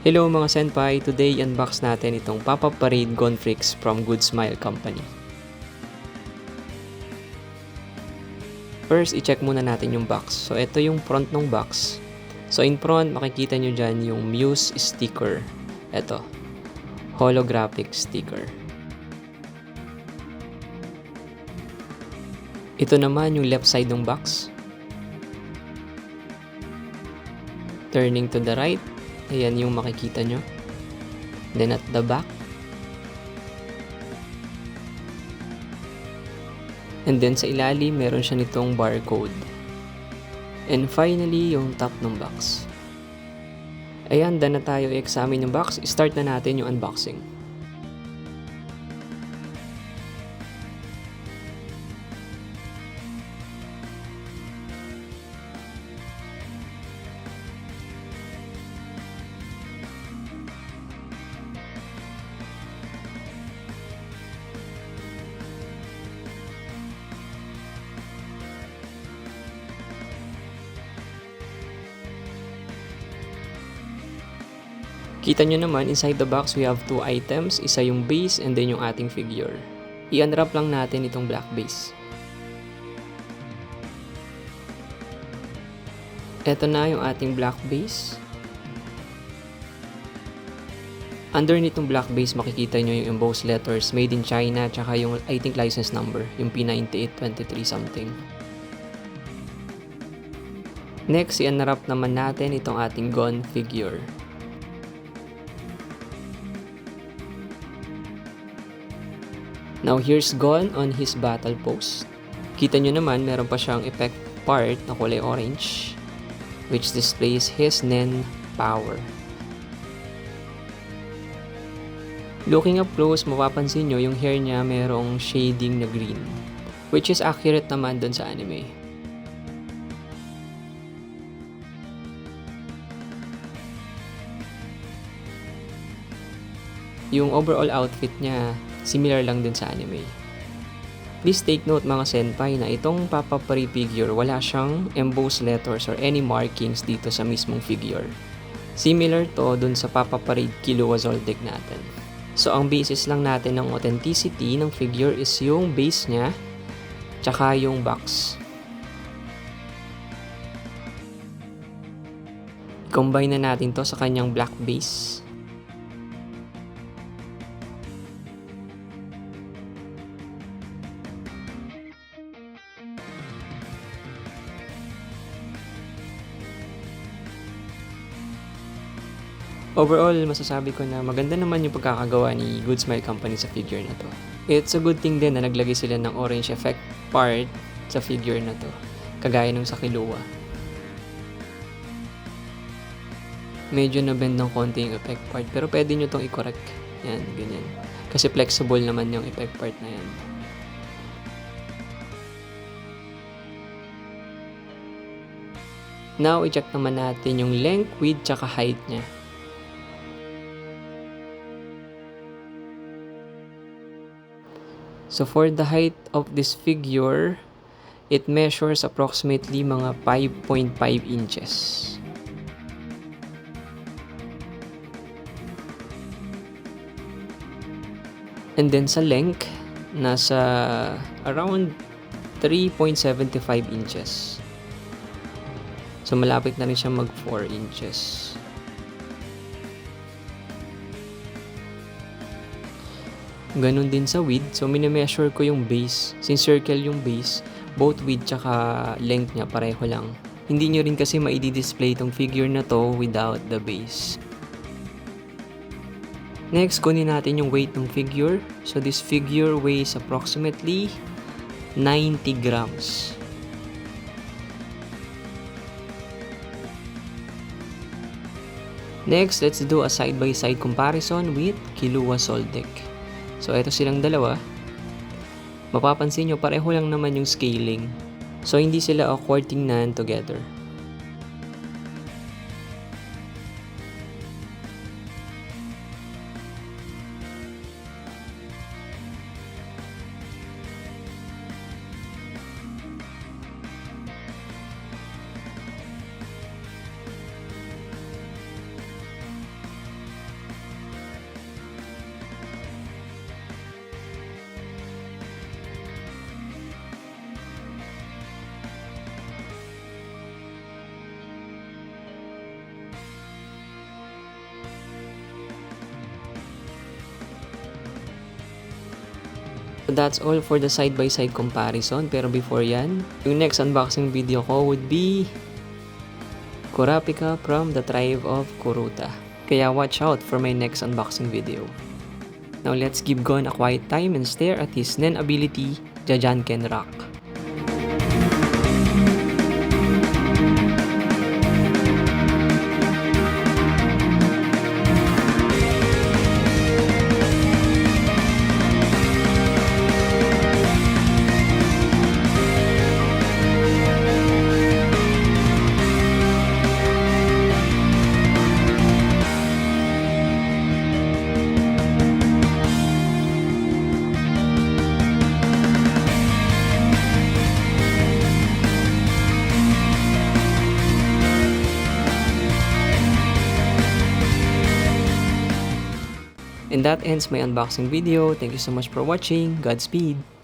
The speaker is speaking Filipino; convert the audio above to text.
Hello mga senpai, today unbox natin itong Pop-Up Parade Gonfrix from Good Smile Company. First, i-check muna natin yung box. So, ito yung front ng box. So, in front, makikita nyo dyan yung Muse sticker. Ito, holographic sticker. Ito naman yung left side ng box. Turning to the right, ayan yung makikita nyo. Then at the back. And then sa ilalim, meron siya nitong barcode. And finally, yung top ng box. Ayan, done na tayo i-examine yung box. Start na natin yung unboxing. Kita nyo naman, inside the box we have two items. Isa yung base and then yung ating figure. I-unwrap lang natin itong black base. Ito na yung ating black base. Underneath ng black base, makikita nyo yung embossed letters made in China tsaka yung I think license number, yung P9823 something. Next, i-unwrap naman natin itong ating Gon figure. Now here's Gon on his battle pose. Kita nyo naman, meron pa siyang effect part na kulay orange, which displays his Nen power. Looking up close, mapapansin nyo yung hair niya merong shading na green, which is accurate naman dun sa anime. Yung overall outfit niya, similar lang din sa anime. Please take note mga senpai na itong Pop-Up Parade figure wala siyang embossed letters or any markings dito sa mismong figure. Similar to dun sa Pop-Up Parade Killua Zoldyck natin. So ang basis lang natin ng authenticity ng figure is yung base niya tsaka yung box. Combine na natin to sa kanyang black base. Overall, masasabi ko na maganda naman yung pagkakagawa ni Good Smile Company sa figure na to. It's a good thing din na naglagay sila ng orange effect part sa figure na to, kagaya nung sa Killua. Medyo na-bend ng konti yung effect part, pero pwede nyo tong i-correct. Yan, ganyan. Kasi flexible naman yung effect part na yan. Now, i-check naman natin yung length, width, tsaka height niya. So for the height of this figure, it measures approximately mga 5.5 inches. And then sa length, nasa around 3.75 inches. So malapit na rin siya mag 4 inches. Ganon din sa width. So, minimeasure ko yung base. Since circle yung base, both width tsaka length niya pareho lang. Hindi nyo rin kasi maidi-display itong figure na to without the base. Next, kunin natin yung weight ng figure. So, this figure weighs approximately 90 grams. Next, let's do a side-by-side comparison with Killua Zoldyck. So, ito silang dalawa. Mapapansin nyo, pareho lang naman yung scaling. So, hindi sila awkward tingnan together. So that's all for the side-by-side comparison. Pero before yan, yung next unboxing video ko would be Kurapika from the tribe of Kuruta. Kaya watch out for my next unboxing video. Now let's give Gon a quiet time and stare at his Nen ability, Jajanken Rock. And that ends my unboxing video. Thank you so much for watching. Godspeed!